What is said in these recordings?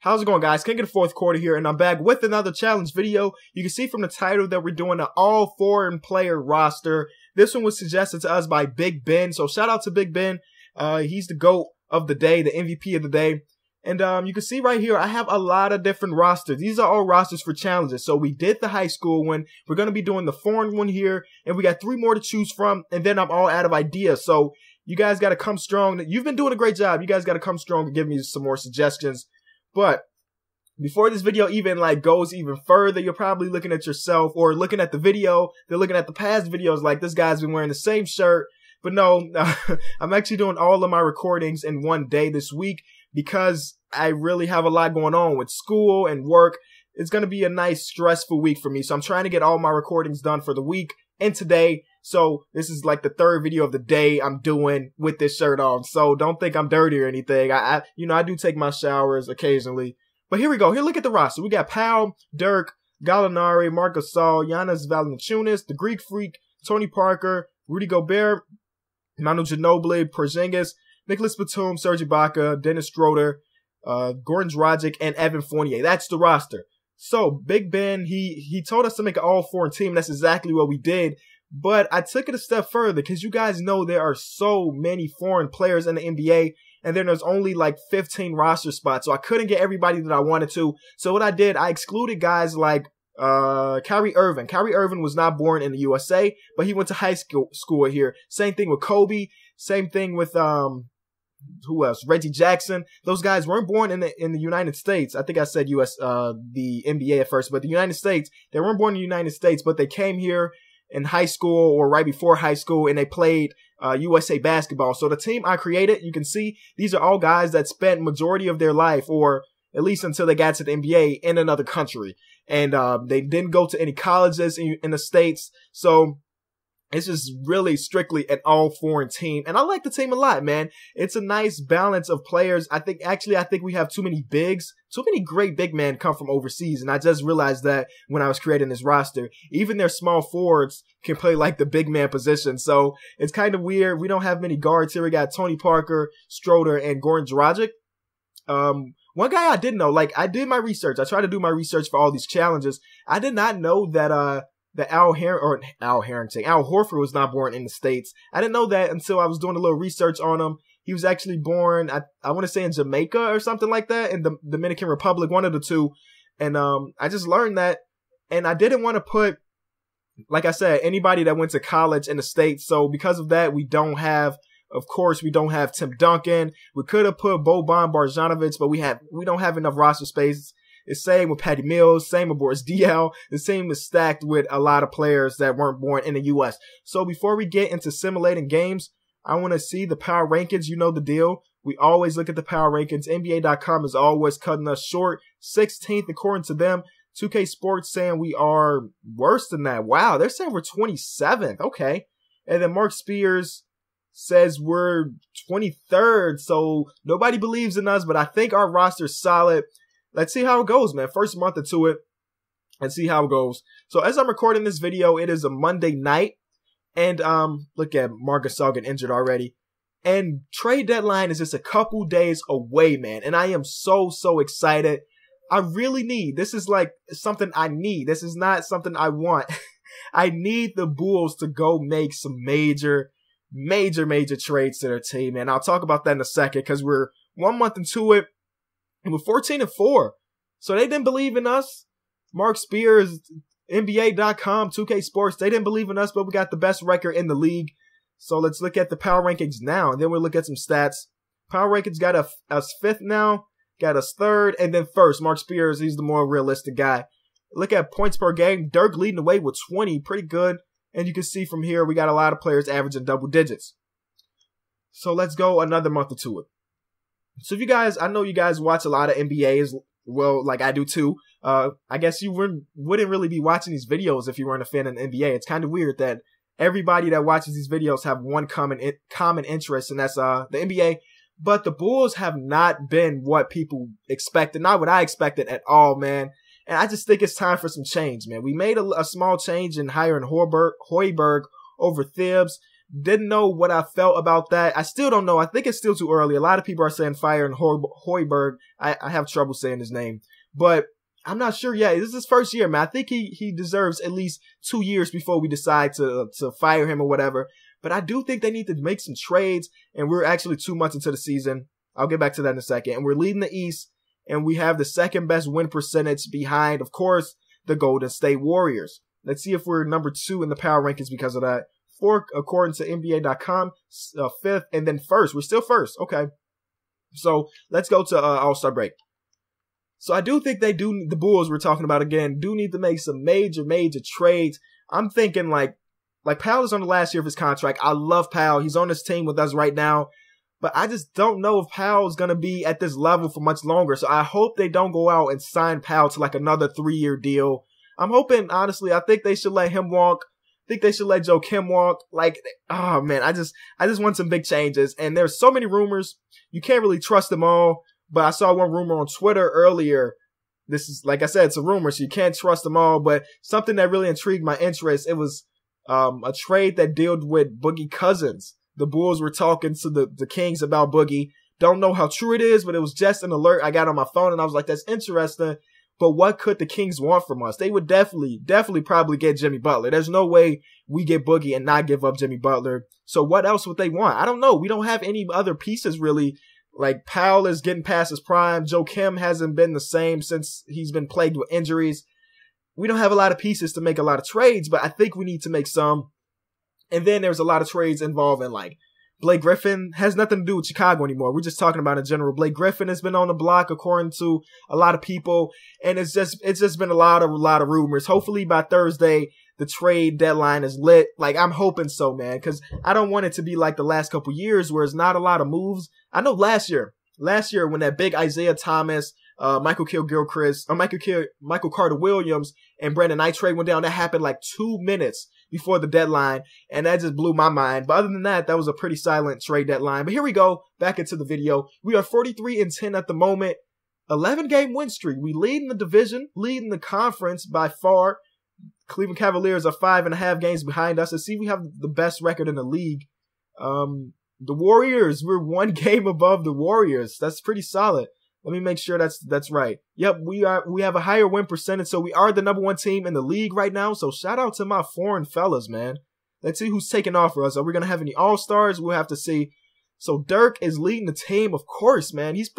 How's it going, guys? KOT4Q here, and I'm back with another challenge video. You can see from the title that we're doing an all foreign player roster. This one was suggested to us by Big Ben, so shout out to Big Ben. He's the GOAT of the day, the MVP of the day. And you can see right here, I have a lot of different rosters. These are all rosters for challenges. So we did the high school one. We're going to be doing the foreign one here, and we got 3 more to choose from, and then I'm all out of ideas. So you guys got to come strong. You've been doing a great job. You guys got to come strong and give me some more suggestions. But before this video even goes even further, you're probably looking at yourself or looking at the video. They're looking at the past videos like this guy's been wearing the same shirt. But no, I'm actually doing all of my recordings in one day this week because I really have a lot going on with school and work. It's going to be a nice stressful week for me. So I'm trying to get all my recordings done for the week and today. So this is like the 3rd video of the day I'm doing with this shirt on. So don't think I'm dirty or anything. I do take my showers occasionally. But here we go. Here, look at the roster. We got Powell, Dirk, Gallinari, Marc Gasol, Giannis Valanciunas, the Greek Freak, Tony Parker, Rudy Gobert, Manu Ginobili, Porzingis, Nicholas Batum, Serge Ibaka, Dennis Schroeder, Goran Dragic, and Evan Fournier. That's the roster. So Big Ben, he told us to make an all-foreign team. That's exactly what we did. But I took it a step further because you guys know there are so many foreign players in the NBA, and then there's only like 15 roster spots. So I couldn't get everybody that I wanted to. So what I did, I excluded guys like Kyrie Irving. Kyrie Irving was not born in the USA, but he went to high school here. Same thing with Kobe. Same thing with who else? Reggie Jackson. Those guys weren't born in the United States. I think I said the NBA at first, but the United States. They weren't born in the United States, but they came here in high school or right before high school, and they played USA basketball. So the team I created, you can see these are all guys that spent majority of their life, or at least until they got to the NBA, in another country. And they didn't go to any colleges in the States. So it's just really strictly an all-foreign team. And I like the team a lot, man. It's a nice balance of players. I think we have too many bigs. Too many great big men come from overseas. And I just realized that when I was creating this roster. Even their small forwards can play like the big man position. So it's kind of weird. We don't have many guards here. We got Tony Parker, Schroeder, and Goran Dragic. One guy I didn't know, I did my research. I tried to do my research for all these challenges. I did not know that Al Horford was not born in the States. I didn't know that until I was doing a little research on him. He was actually born, I want to say in Jamaica or something like that, in the Dominican Republic, one of the two. And I just learned that, and I didn't want to put, like I said, anybody that went to college in the States. So because of that, we don't have Tim Duncan. We could have put Boban Marjanovic, but we don't have enough roster space. It's same with Patty Mills, same with Boris DL. The same is stacked with a lot of players that weren't born in the U.S. So before we get into simulating games, I want to see the power rankings. You know the deal. We always look at the power rankings. NBA.com is always cutting us short. 16th according to them. 2K Sports saying we are worse than that. Wow, they're saying we're 27th. Okay. And then Mark Spears says we're 23rd. So nobody believes in us, but I think our roster's solid. Let's see how it goes, man. First month into it. Let's see how it goes. So as I'm recording this video, it is a Monday night. And look at Marc Gasol getting injured already. And trade deadline is just a couple days away, man. And I am so excited. I really need. This is like something I need. This is not something I want. I need the Bulls to go make some major trades to their team. And I'll talk about that in a second because we're 1 month into it. And we're 14-4. So they didn't believe in us. Mark Spears, NBA.com, 2K Sports, they didn't believe in us, but we got the best record in the league. So let's look at the power rankings now, and then we'll look at some stats. Power rankings got us 5th now, got us 3rd, and then 1st. Mark Spears, he's the more realistic guy. Look at points per game. Dirk leading the way with 20, pretty good. And you can see from here, we got a lot of players averaging double digits. So let's go another month or two. So if you guys, I know you guys watch a lot of NBA, well, like I do too. I guess you wouldn't really be watching these videos if you weren't a fan of the NBA. It's kind of weird that everybody that watches these videos have one common interest, and that's the NBA. But the Bulls have not been what people expected, not what I expected at all, man. And I just think it's time for some change, man. We made a small change in hiring Hoiberg over Thibs. Didn't know what I felt about that. I still don't know. I think it's still too early. A lot of people are saying fire and Hoiberg. I have trouble saying his name, but I'm not sure yet. This is his first year, man. I think he deserves at least 2 years before we decide to fire him or whatever. But I do think they need to make some trades, and we're actually 2 months into the season. I'll get back to that in a second. And we're leading the East, and we have the second best win percentage behind, of course, the Golden State Warriors. Let's see if we're number 2 in the power rankings because of that. 4th, according to NBA.com, 5th, and then 1st. We're still 1st. Okay. So let's go to All-Star break. So I do think the Bulls we're talking about again, do need to make some major trades. I'm thinking like Powell is on the last year of his contract. I love Powell. He's on this team with us right now. But I just don't know if Powell's going to be at this level for much longer. So I hope they don't go out and sign Powell to like another 3-year deal. I'm hoping, honestly, I think they should let him walk. I think they should let Joe Kim walk. Like, oh man, I just want some big changes. And there's so many rumors. You can't really trust them all. But I saw one rumor on Twitter earlier. This is, like I said, it's a rumor, so you can't trust them all. But something that really intrigued my interest, it was a trade that dealt with Boogie Cousins. The Bulls were talking to the Kings about Boogie. Don't know how true it is, but it was just an alert I got on my phone, and I was like, that's interesting. But what could the Kings want from us? They would definitely probably get Jimmy Butler. There's no way we get Boogie and not give up Jimmy Butler. So what else would they want? I don't know. We don't have any other pieces really. Like Powell is getting past his prime. Joe Kim hasn't been the same since he's been plagued with injuries. We don't have a lot of pieces to make a lot of trades, but I think we need to make some. And then there's a lot of trades involving like Blake Griffin. Has nothing to do with Chicago anymore. We're just talking about in general. Blake Griffin has been on the block according to a lot of people, and it's just been a lot of rumors. Hopefully by Thursday the trade deadline is lit. Like I'm hoping so, man, because I don't want it to be like the last couple years where it's not a lot of moves. I know last year when that big Isaiah Thomas, Michael Carter Williams, and Brandon Knight trade went down, that happened like 2 minutes before the deadline, and that just blew my mind. But other than that, that was a pretty silent trade deadline. But here we go, back into the video. We are 43-10 at the moment, 11-game win streak. We lead in the division, lead in the conference by far. Cleveland Cavaliers are 5.5 games behind us. Let's see if we have the best record in the league. The Warriors, we're 1 game above the Warriors. That's pretty solid. Let me make sure that's right. Yep, we have a higher win percentage, so we are the number 1 team in the league right now. So shout out to my foreign fellas, man. Let's see who's taking off for us. Are we gonna have any All-Stars? We'll have to see. So Dirk is leading the team, of course, man. His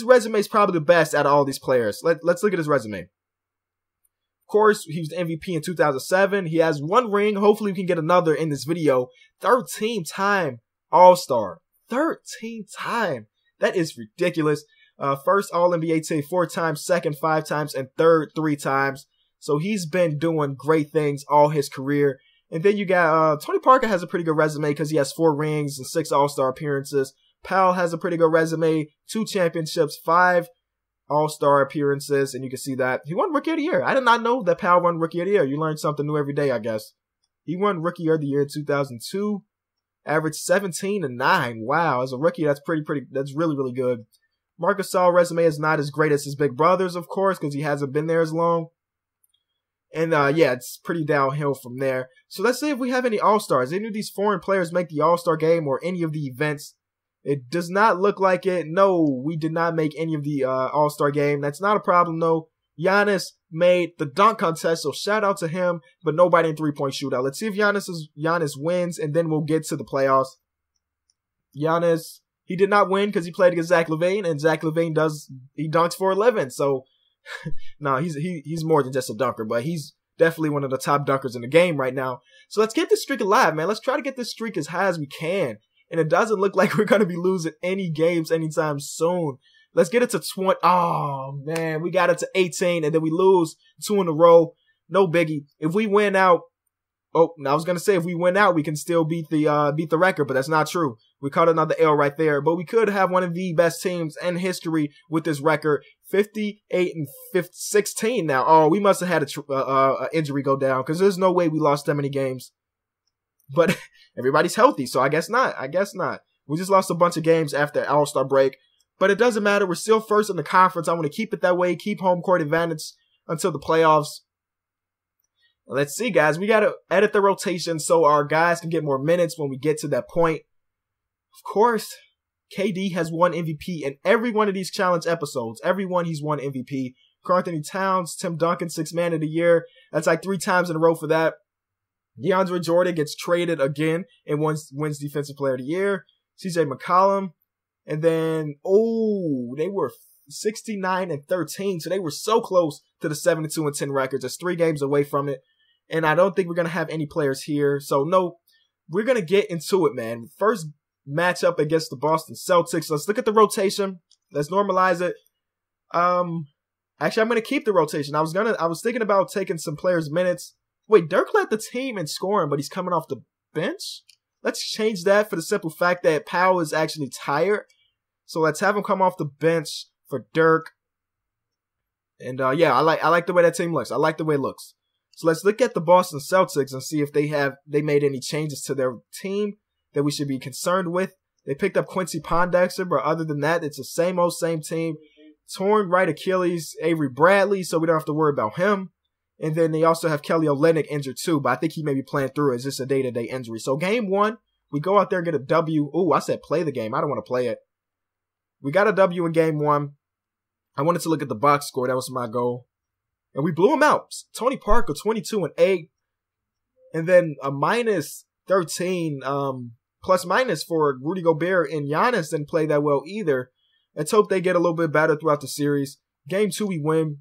resume is probably the best out of all these players. Let's look at his resume. Of course, he was the MVP in 2007. He has 1 ring. Hopefully we can get another in this video. 13-time All-Star. 13-time. That is ridiculous. First All-NBA team 4 times, second 5 times, and third 3 times. So he's been doing great things all his career. And then you got Tony Parker has a pretty good resume because he has 4 rings and 6 All-Star appearances. Powell has a pretty good resume, 2 championships, 5 All-Star appearances, and you can see that. He won Rookie of the Year. I did not know that Powell won Rookie of the Year. You learn something new every day, I guess. He won Rookie of the Year in 2002. Averaged 17 and 9. Wow, as a rookie, that's that's really good. Marc Gasol's resume is not as great as his big brother's, of course, because he hasn't been there as long. And yeah, it's pretty downhill from there. So let's see if we have any All-Stars. Any of these foreign players make the All-Star game or any of the events? It does not look like it. No, we did not make any of the All-Star game. That's not a problem, though. Giannis made the dunk contest, so shout out to him, but nobody in 3-point shootout. Let's see if Giannis wins, and then we'll get to the playoffs. Giannis, he did not win because he played against Zach LaVine, and Zach LaVine dunks for 11. So, no, he's more than just a dunker, but he's definitely one of the top dunkers in the game right now. So let's get this streak alive, man. Let's try to get this streak as high as we can. And it doesn't look like we're going to be losing any games anytime soon. Let's get it to 20. Oh, man, we got it to 18, and then we lose 2 in a row. No biggie. If we win out, I was going to say if we win out, we can still beat the record, but that's not true. We caught another L right there, but we could have one of the best teams in history with this record, 58-16 now. Oh, we must have had an injury go down because there's no way we lost that many games. But everybody's healthy, so I guess not. We just lost a bunch of games after All-Star break. But it doesn't matter. We're still first in the conference. I want to keep it that way. Keep home court advantage until the playoffs. Let's see, guys. We got to edit the rotation so our guys can get more minutes when we get to that point. Of course, KD has won MVP in every one of these challenge episodes. Every one he's won MVP. Karl-Anthony Towns, Tim Duncan, 6th Man of the Year. That's like 3 times in a row for that. DeAndre Jordan gets traded again and wins Defensive Player of the Year. CJ McCollum. And then, they were 69-13. So they were so close to the 72-10 records. Just 3 games away from it. And I don't think we're going to have any players here. So, no, we're going to get into it, man. First matchup against the Boston Celtics. Let's look at the rotation. Let's normalize it. Actually, I'm going to keep the rotation. I was thinking about taking some players' minutes. Wait, Dirk led the team in scoring, but he's coming off the bench? Let's change that for the simple fact that Powell is actually tired. So let's have him come off the bench for Dirk. And yeah, I like the way that team looks. I like the way it looks. So let's look at the Boston Celtics and see if they made any changes to their team that we should be concerned with. They picked up Quincy Pondexter, but other than that, it's the same team. Torn right Achilles, Avery Bradley, so we don't have to worry about him. And then they also have Kelly Olynyk injured too, but I think he may be playing through it. It's just a day-to-day injury. So game 1, we go out there and get a W. Ooh, I said play the game. I don't want to play it. We got a W in game 1. I wanted to look at the box score. That was my goal. And we blew him out. Tony Parker, 22-8. And then a -13, plus-minus for Rudy Gobert, and Giannis didn't play that well either. Let's hope they get a little bit better throughout the series. Game 2, we win.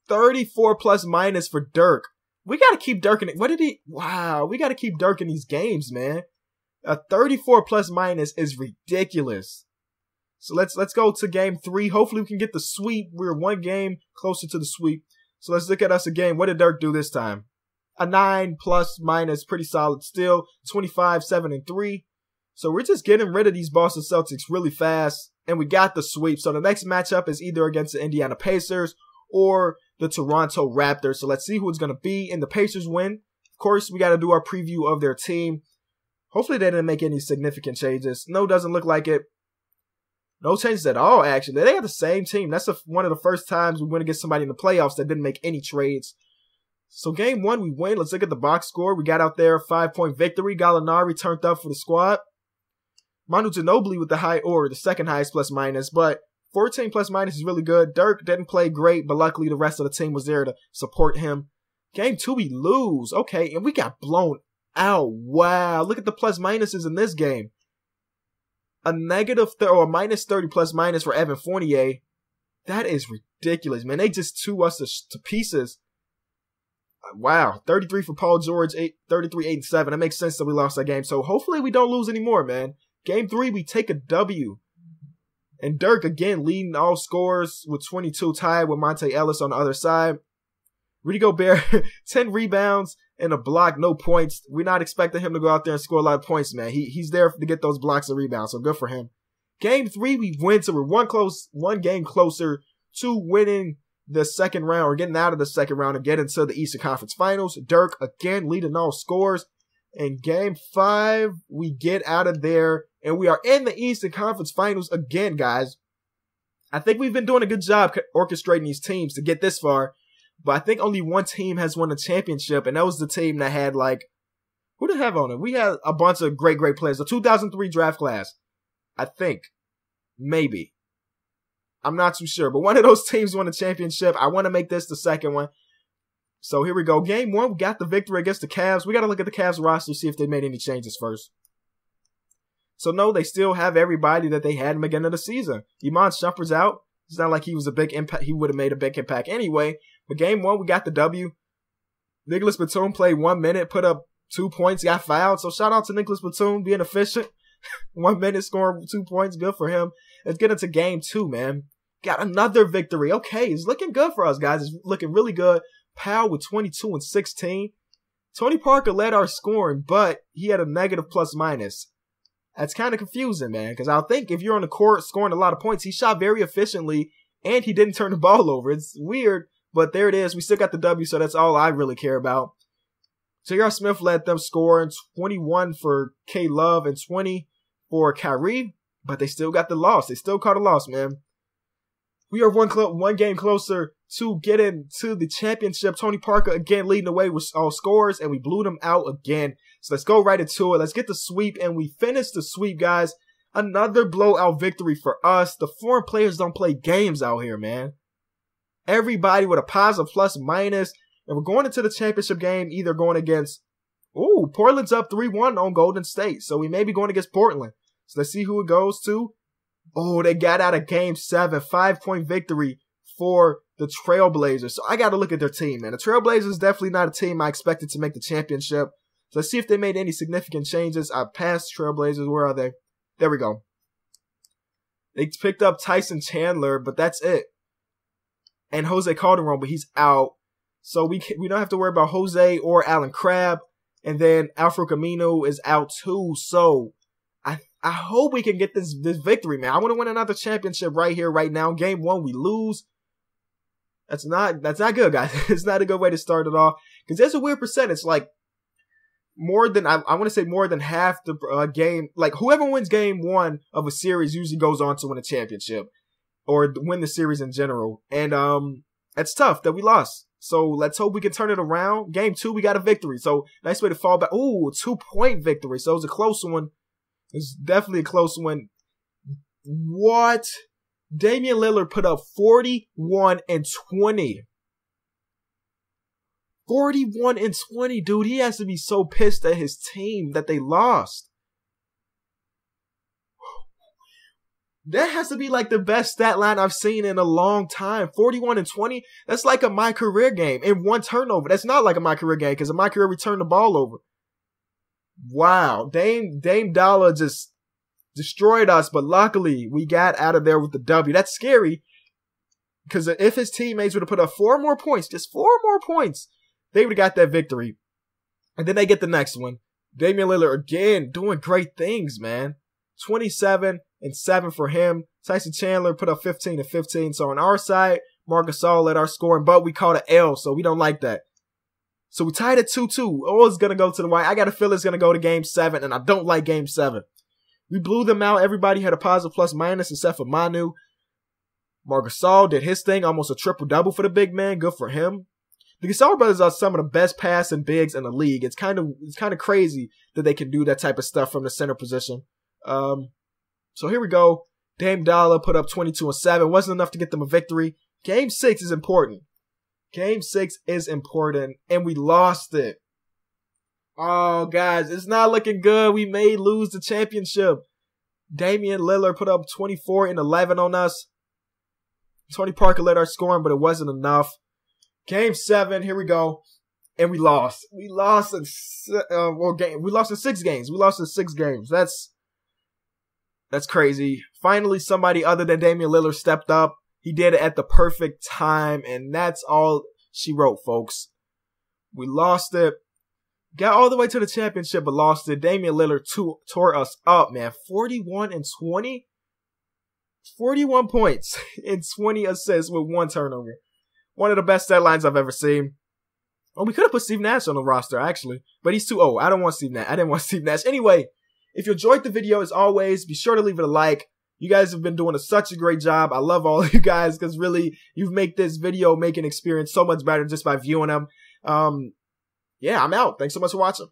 34 plus-minus for Dirk. We got to keep Dirk in it. Wow, we got to keep Dirk in these games, man. A 34 plus-minus is ridiculous. So let's go to game 3. Hopefully we can get the sweep. We're 1 game closer to the sweep. So let's look at us again. What did Dirk do this time? A 9 plus-minus, pretty solid still. 25, 7, and 3. So we're just getting rid of these Boston Celtics really fast. And we got the sweep. So the next matchup is either against the Indiana Pacers or the Toronto Raptors. So let's see who it's going to be. And the Pacers win. Of course, we got to do our preview of their team. Hopefully they didn't make any significant changes. No, doesn't look like it. No changes at all, actually. They have the same team. That's one of the first times we went against somebody in the playoffs that didn't make any trades. So game 1, we win. Let's look at the box score. We got out there a 5-point victory. Gallinari turned up for the squad. Manu Ginobili with the second highest plus-minus, but 14 plus-minus is really good. Dirk didn't play great, but luckily the rest of the team was there to support him. Game 2, we lose. Okay, and we got blown out. Wow, look at the plus-minuses in this game. A minus 30 plus-minus for Evan Fournier. That is ridiculous, man. They just threw us to pieces. Wow, 33 for Paul George, 33, 8, and 7. That makes sense that we lost that game. So hopefully we don't lose anymore, man. Game 3, we take a W. And Dirk, again, leading all scores with 22, tied with Monte Ellis on the other side. Rudy Gobert, 10 rebounds and a block, no points. We're not expecting him to go out there and score a lot of points, man. He's there to get those blocks and rebounds, so good for him. Game 3, we win, so we're one game closer to winning the second round, or getting out of the second round and getting to the Eastern Conference Finals. Dirk, again, leading all scores. In game 5, we get out of there, and we are in the Eastern Conference Finals again, guys. I think we've been doing a good job orchestrating these teams to get this far, but I think only one team has won a championship, and that was the team that had, who did it have on it? We had a bunch of great players. The 2003 draft class, I think. Maybe. I'm not too sure, but one of those teams won a championship. I want to make this the second one. So here we go. Game 1, we got the victory against the Cavs. We got to look at the Cavs roster, see if they made any changes first. So no, they still have everybody that they had in the beginning of the season. Iman Shumpert's out. It's not like he was a big impact. He would have made a big impact anyway. But game 1, we got the W. Nicholas Batum played 1 minute, put up 2 points, got fouled. So shout out to Nicholas Batum being efficient. 1 minute, scoring 2 points. Good for him. Let's get into game 2, man. Got another victory. Okay, it's looking good for us, guys. It's looking really good. Powell with 22 and 16. Tony Parker led our scoring, but he had a negative plus-minus. That's kind of confusing, man, because I think if you're on the court scoring a lot of points, he shot very efficiently, and he didn't turn the ball over. It's weird, but there it is. We still got the W, so that's all I really care about. J.R. Smith led them scoring 21 for K-Love and 20 for Kyrie, but they still got the loss. They still caught a loss, man. We are one game closer to get into the championship. Tony Parker again leading the way with all scores, and we blew them out again. So let's go right into it. Let's get the sweep, and we finished the sweep, guys. Another blowout victory for us. The foreign players don't play games out here, man. Everybody with a positive plus minus, and we're going into the championship game either going against, ooh, Portland's up 3-1 on Golden State, so we may be going against Portland. So let's see who it goes to. Oh, they got out of game 7, 5-point victory for the Trailblazers. So I got to look at their team, man. The Trailblazers definitely not a team I expected to make the championship. So let's see if they made any significant changes. I passed Trailblazers. Where are they? There we go. They picked up Tyson Chandler, but that's it. And Jose Calderon, but he's out. So we don't have to worry about Jose or Allen Crabbe. And then Alfred Camino is out too. So I hope we can get this victory, man. I want to win another championship right here, right now. Game 1, we lose. That's not good, guys. It's not a good way to start it off. Because there's a weird percentage. Like, more than, I want to say more than half the game. Like, whoever wins game 1 of a series usually goes on to win a championship. Or win the series in general. And it's tough that we lost. So let's hope we can turn it around. Game 2, we got a victory. So nice way to fall back. Ooh, a 2-point victory. So it was a close one. It's definitely a close one. What? Damian Lillard put up 41 and 20. 41 and 20, dude. He has to be so pissed at his team that they lost. That has to be like the best stat line I've seen in a long time. 41 and 20. That's like a my career game in 1 turnover. That's not like a my career game because in my career we turned the ball over. Wow, Dame Dollar just destroyed us, but luckily we got out of there with the W. That's scary because if his teammates would have put up 4 more points, just 4 more points, they would have got that victory. And then they get the next one. Damian Lillard again doing great things, man. 27 and 7 for him. Tyson Chandler put up 15 and 15. So on our side, Marc Gasol led our scoring, but we caught an L, so we don't like that. So we tied at 2-2. Oh, it's going to go to the wire. I got a feel it's going to go to game 7, and I don't like game 7. We blew them out. Everybody had a positive plus minus except for Manu. Marc Gasol did his thing, almost a triple-double for the big man. Good for him. The Gasol brothers are some of the best passing bigs in the league. It's kind of crazy that they can do that type of stuff from the center position. So here we go. Dame Dollar put up 22 and 7. Wasn't enough to get them a victory. Game 6 is important. Game 6 is important, and we lost it. Oh, guys, it's not looking good. We may lose the championship. Damian Lillard put up 24 and 11 on us. Tony Parker led our scoring, but it wasn't enough. Game 7, here we go, and we lost. We lost in 6 games. We lost in 6 games. That's crazy. Finally, somebody other than Damian Lillard stepped up. He did it at the perfect time, and that's all she wrote, folks. We lost it. Got all the way to the championship, but lost it. Damian Lillard tore us up, man. 41 and 20? 41 points and 20 assists with 1 turnover. One of the best stat lines I've ever seen. Oh, we could have put Steve Nash on the roster, actually. But he's too old. I don't want Steve Nash. I didn't want Steve Nash. Anyway, if you enjoyed the video, as always, be sure to leave it a like. You guys have been doing such a great job. I love all of you guys because really, you've made this video making experience so much better just by viewing them. Yeah, I'm out. Thanks so much for watching.